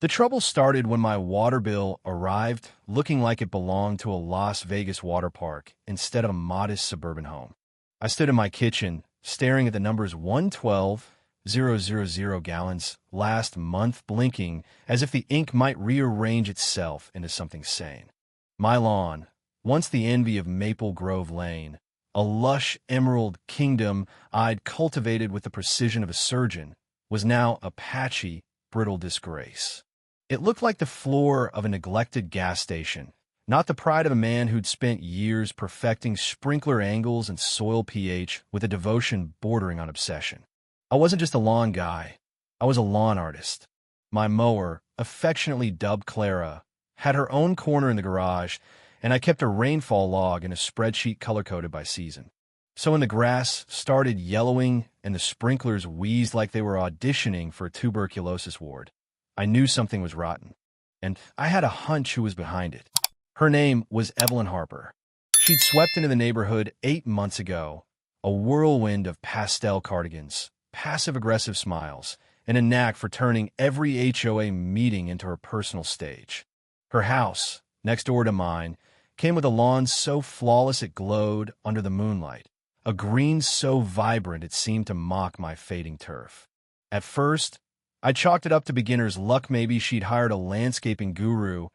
The trouble started when my water bill arrived looking like it belonged to a Las Vegas water park instead of a modest suburban home. I stood in my kitchen, staring at the numbers 112,000 gallons last month, blinking as if the ink might rearrange itself into something sane. My lawn, once the envy of Maple Grove Lane, a lush emerald kingdom I'd cultivated with the precision of a surgeon, was now a patchy, brittle disgrace. It looked like the floor of a neglected gas station, not the pride of a man who'd spent years perfecting sprinkler angles and soil pH with a devotion bordering on obsession. I wasn't just a lawn guy. I was a lawn artist. My mower, affectionately dubbed Clara, had her own corner in the garage, and I kept a rainfall log in a spreadsheet color-coded by season. So when the grass started yellowing and the sprinklers wheezed like they were auditioning for a tuberculosis ward, I knew something was rotten, and I had a hunch who was behind it. Her name was Evelyn Harper. She'd swept into the neighborhood 8 months ago, a whirlwind of pastel cardigans, passive-aggressive smiles, and a knack for turning every HOA meeting into her personal stage. Her house, next door to mine, came with a lawn so flawless it glowed under the moonlight, a green so vibrant it seemed to mock my fading turf. At first, I chalked it up to beginner's luck. Maybe she'd hired a landscaping guru,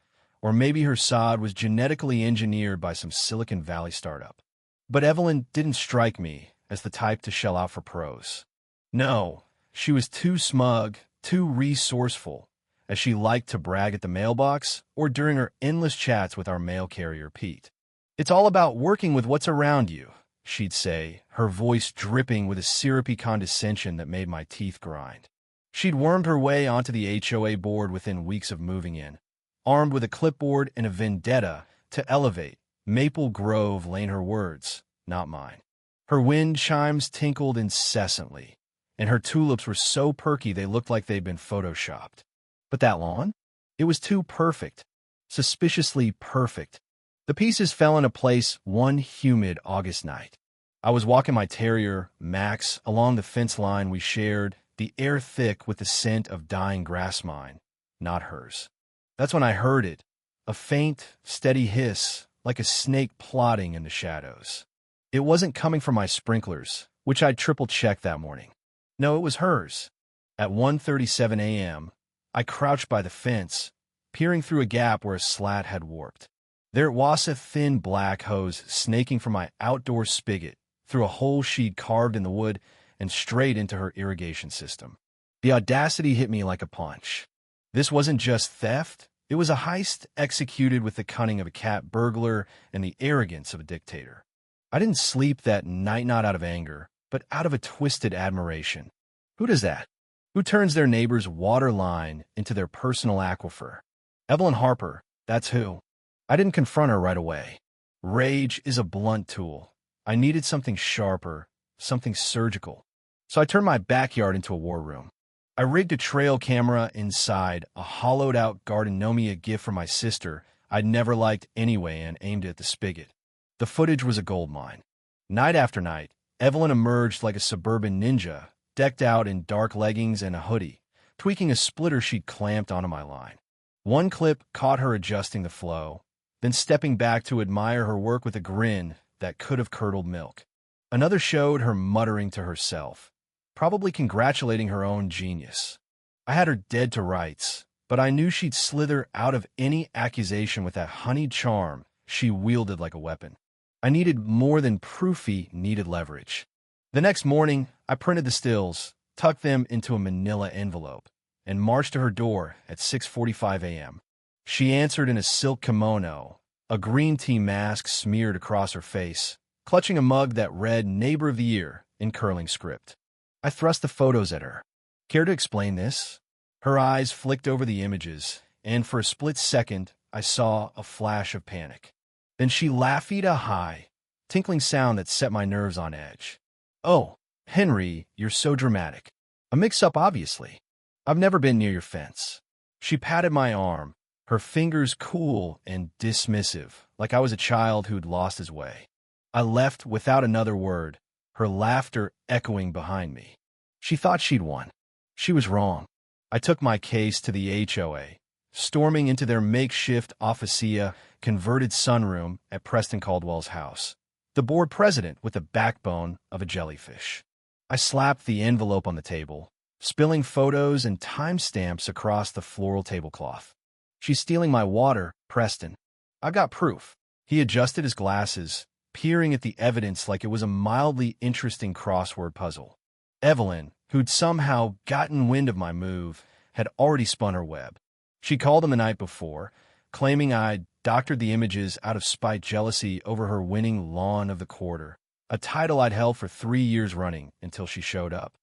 or maybe her sod was genetically engineered by some Silicon Valley startup. But Evelyn didn't strike me as the type to shell out for pros. No, she was too smug, too resourceful, as she liked to brag at the mailbox or during her endless chats with our mail carrier, Pete. "It's all about working with what's around you," she'd say, her voice dripping with a syrupy condescension that made my teeth grind. She'd wormed her way onto the HOA board within weeks of moving in, armed with a clipboard and a vendetta to elevate Maple Grove Lane, her words, not mine. Her wind chimes tinkled incessantly, and her tulips were so perky they looked like they'd been photoshopped. But that lawn? It was too perfect, suspiciously perfect. The pieces fell into place one humid August night. I was walking my terrier, Max, along the fence line we shared, the air thick with the scent of dying grass, mine, not hers. That's when I heard it, a faint, steady hiss, like a snake plotting in the shadows. It wasn't coming from my sprinklers, which I'd triple-checked that morning. No, it was hers. At 1:37 a.m., I crouched by the fence, peering through a gap where a slat had warped. There was a thin black hose snaking from my outdoor spigot through a hole she'd carved in the wood and straight into her irrigation system. The audacity hit me like a punch. This wasn't just theft, it was a heist executed with the cunning of a cat burglar and the arrogance of a dictator. I didn't sleep that night, not out of anger, but out of a twisted admiration. Who does that? Who turns their neighbor's water line into their personal aquifer? Evelyn Harper, that's who. I didn't confront her right away. Rage is a blunt tool. I needed something sharper, something surgical. So I turned my backyard into a war room. I rigged a trail camera inside, a hollowed-out Gardenia gift from my sister I'd never liked anyway, and aimed it at the spigot. The footage was a goldmine. Night after night, Evelyn emerged like a suburban ninja, decked out in dark leggings and a hoodie, tweaking a splitter she'd clamped onto my line. One clip caught her adjusting the flow, then stepping back to admire her work with a grin that could have curdled milk. Another showed her muttering to herself, probably congratulating her own genius. I had her dead to rights, but I knew she'd slither out of any accusation with that honeyed charm she wielded like a weapon. I needed more than proofy needed leverage. The next morning, I printed the stills, tucked them into a manila envelope, and marched to her door at 6:45 a.m. She answered in a silk kimono, a green tea mask smeared across her face, clutching a mug that read Neighbor of the Year in curling script. I thrust the photos at her. "Care to explain this?" Her eyes flicked over the images, and for a split second, I saw a flash of panic. Then she laughed a high, tinkling sound that set my nerves on edge. "Oh, Henry, you're so dramatic. A mix-up, obviously. I've never been near your fence." She patted my arm, her fingers cool and dismissive, like I was a child who'd lost his way. I left without another word, her laughter echoing behind me. She thought she'd won. She was wrong. I took my case to the HOA, storming into their makeshift officia converted sunroom at Preston Caldwell's house, the board president with the backbone of a jellyfish. I slapped the envelope on the table, spilling photos and timestamps across the floral tablecloth. "She's stealing my water, Preston." "I got proof." He adjusted his glasses, peering at the evidence like it was a mildly interesting crossword puzzle. Evelyn, who'd somehow gotten wind of my move, had already spun her web. She called him the night before, claiming I'd doctored the images out of spite jealousy over her winning Lawn of the Quarter, a title I'd held for 3 years running until she showed up.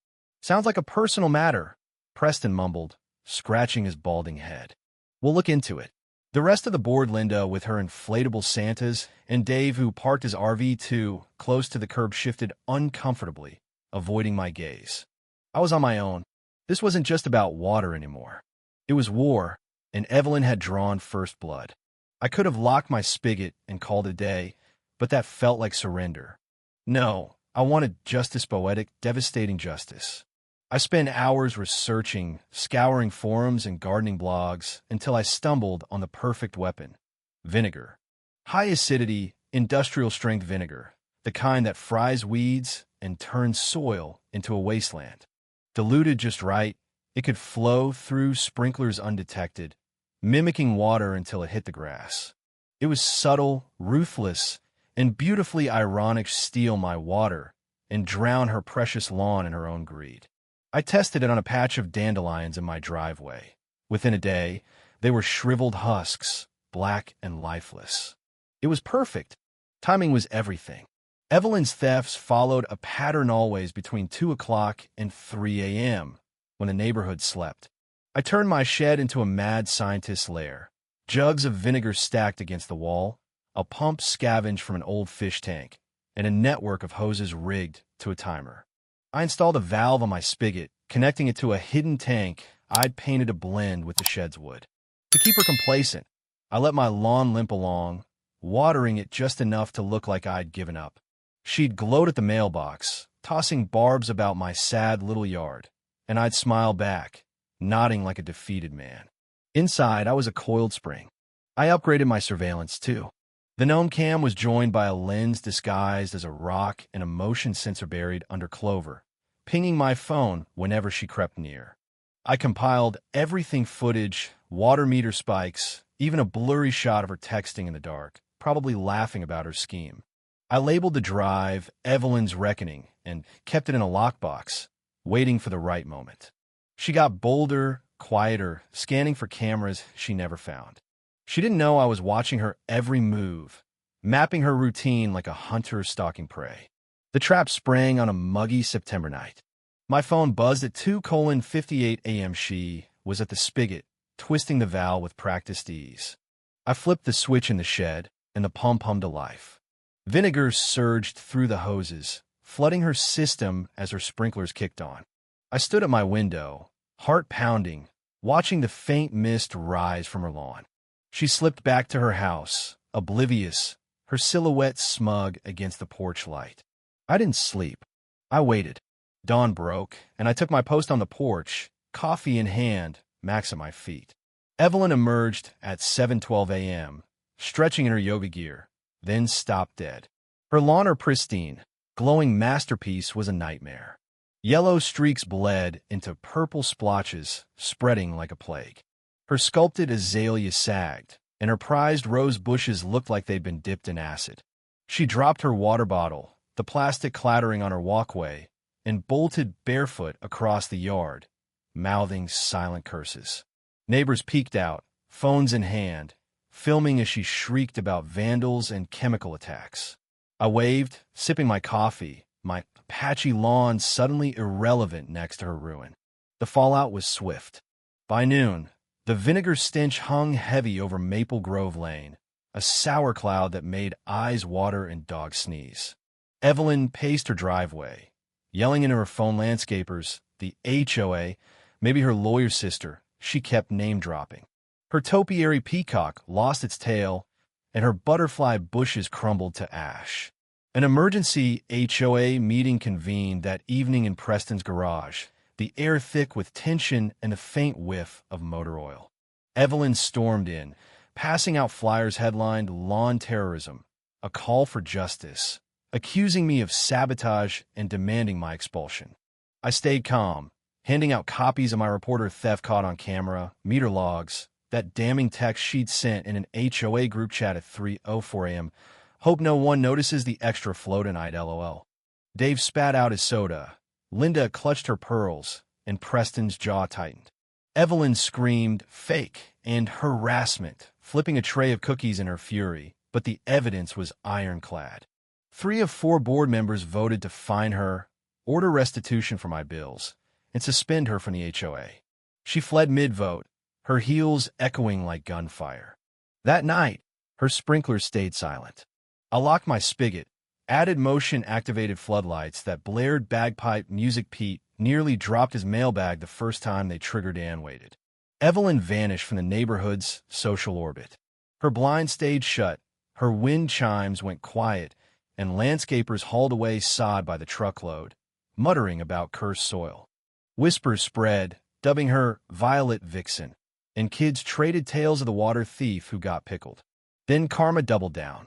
"Sounds like a personal matter," Preston mumbled, scratching his balding head. "We'll look into it." The rest of the board, Linda with her inflatable Santas, and Dave, who parked his RV too close to the curb, shifted uncomfortably, avoiding my gaze. I was on my own. This wasn't just about water anymore. It was war, and Evelyn had drawn first blood. I could have locked my spigot and called it a day, but that felt like surrender. No, I wanted justice, poetic, devastating justice. I spent hours researching, scouring forums and gardening blogs until I stumbled on the perfect weapon: vinegar. High acidity, industrial strength vinegar, the kind that fries weeds and turns soil into a wasteland. Diluted just right, it could flow through sprinklers undetected, mimicking water until it hit the grass. It was subtle, ruthless, and beautifully ironic: steal my water and drown her precious lawn in her own greed. I tested it on a patch of dandelions in my driveway. Within a day, they were shriveled husks, black and lifeless. It was perfect. Timing was everything. Evelyn's thefts followed a pattern always between 2 o'clock and 3 a.m., when the neighborhood slept. I turned my shed into a mad scientist's lair. Jugs of vinegar stacked against the wall, a pump scavenged from an old fish tank, and a network of hoses rigged to a timer. I installed a valve on my spigot, connecting it to a hidden tank I'd painted a blend with the shed's wood. To keep her complacent, I let my lawn limp along, watering it just enough to look like I'd given up. She'd gloat at the mailbox, tossing barbs about my sad little yard, and I'd smile back, nodding like a defeated man. Inside, I was a coiled spring. I upgraded my surveillance, too. The gnome cam was joined by a lens disguised as a rock and a motion sensor buried under clover, pinging my phone whenever she crept near. I compiled everything: footage, water meter spikes, even a blurry shot of her texting in the dark, probably laughing about her scheme. I labeled the drive Evelyn's Reckoning and kept it in a lockbox, waiting for the right moment. She got bolder, quieter, scanning for cameras she never found. She didn't know I was watching her every move, mapping her routine like a hunter stalking prey. The trap sprang on a muggy September night. My phone buzzed at 2:58 a.m. She was at the spigot, twisting the valve with practiced ease. I flipped the switch in the shed, and the pump hummed to life. Vinegar surged through the hoses, flooding her system as her sprinklers kicked on. I stood at my window, heart pounding, watching the faint mist rise from her lawn. She slipped back to her house, oblivious, her silhouette smug against the porch light. I didn't sleep. I waited. Dawn broke, and I took my post on the porch, coffee in hand, Max at my feet. Evelyn emerged at 7:12 a.m., stretching in her yoga gear, then stopped dead. Her lawn, pristine, glowing masterpiece, was a nightmare. Yellow streaks bled into purple splotches, spreading like a plague. Her sculpted azalea sagged, and her prized rose bushes looked like they'd been dipped in acid. She dropped her water bottle, the plastic clattering on her walkway, and bolted barefoot across the yard, mouthing silent curses. Neighbors peeked out, phones in hand, filming as she shrieked about vandals and chemical attacks. I waved, sipping my coffee, my patchy lawn suddenly irrelevant next to her ruin. The fallout was swift. By noon, the vinegar stench hung heavy over Maple Grove Lane, a sour cloud that made eyes water and dogs sneeze. Evelyn paced her driveway, yelling into her phone landscapers, the HOA, maybe her lawyer sister. She kept name-dropping. Her topiary peacock lost its tail, and her butterfly bushes crumbled to ash. An emergency HOA meeting convened that evening in Preston's garage, the air thick with tension and a faint whiff of motor oil. Evelyn stormed in, passing out flyers headlined "Lawn Terrorism, a Call for Justice," accusing me of sabotage and demanding my expulsion. I stayed calm, handing out copies of my reporter theft caught on camera, meter logs, that damning text she'd sent in an HOA group chat at 3:04 a.m. Hope no one notices the extra flow tonight, lol. Dave spat out his soda. Linda clutched her pearls, and Preston's jaw tightened. Evelyn screamed, "Fake," and "harassment," flipping a tray of cookies in her fury, but the evidence was ironclad. 3 of 4 board members voted to fine her, order restitution for my bills, and suspend her from the HOA. She fled mid-vote, her heels echoing like gunfire. That night, her sprinklers stayed silent. I locked my spigot, added motion-activated floodlights that blared bagpipe music. Pete nearly dropped his mailbag the first time they triggered Dan waited. Evelyn vanished from the neighborhood's social orbit. Her blinds stayed shut, her wind chimes went quiet, and landscapers hauled away sod by the truckload, muttering about cursed soil. Whispers spread, dubbing her Violet Vixen, and kids traded tales of the water thief who got pickled. Then karma doubled down.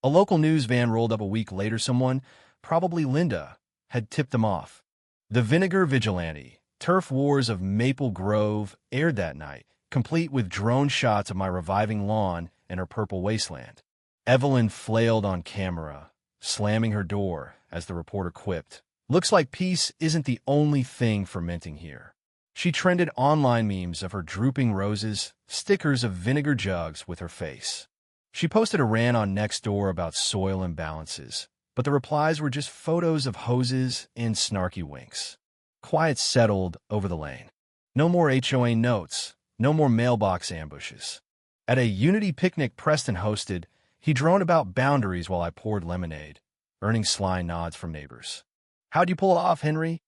A local news van rolled up a week later. Someone, probably Linda, had tipped them off. The Vinegar Vigilante, Turf Wars of Maple Grove, aired that night, complete with drone shots of my reviving lawn and her purple wasteland. Evelyn flailed on camera, slamming her door as the reporter quipped, "Looks like peace isn't the only thing fermenting here." She trended online memes of her drooping roses, stickers of vinegar jugs with her face. She posted a rant on Nextdoor about soil imbalances, but the replies were just photos of hoses and snarky winks. Quiet settled over the lane. No more HOA notes, no more mailbox ambushes. At a Unity picnic Preston hosted, he droned about boundaries while I poured lemonade, earning sly nods from neighbors. "How'd you pull it off, Henry?"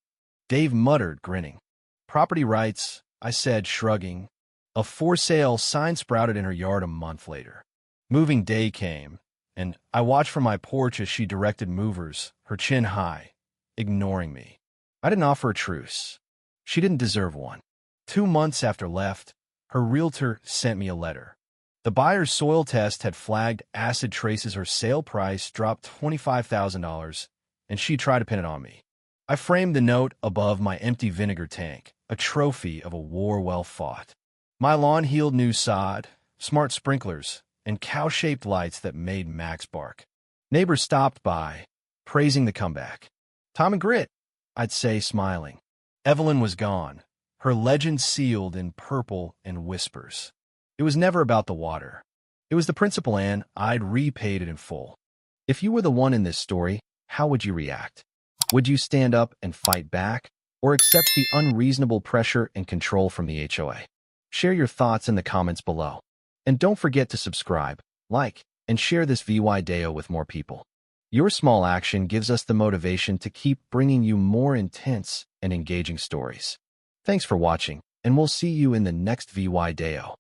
Dave muttered, grinning. "Property rights," I said, shrugging. A for sale sign sprouted in her yard a month later. Moving day came, and I watched from my porch as she directed movers, her chin high, ignoring me. I didn't offer a truce. She didn't deserve one. 2 months after left, her realtor sent me a letter. The buyer's soil test had flagged acid traces. Her sale price dropped $25,000, and she tried to pin it on me. I framed the note above my empty vinegar tank, a trophy of a war well fought. My lawn healed new sod, smart sprinklers, and cow-shaped lights that made Max bark. Neighbors stopped by, praising the comeback. "Tom and grit," I'd say, smiling. Evelyn was gone, her legend sealed in purple and whispers. It was never about the water. It was the principal, and I'd repaid it in full. If you were the one in this story, how would you react? Would you stand up and fight back, or accept the unreasonable pressure and control from the HOA? Share your thoughts in the comments below. And don't forget to subscribe, like, and share this VY Deo with more people. Your small action gives us the motivation to keep bringing you more intense and engaging stories. Thanks for watching, and we'll see you in the next VY Deo.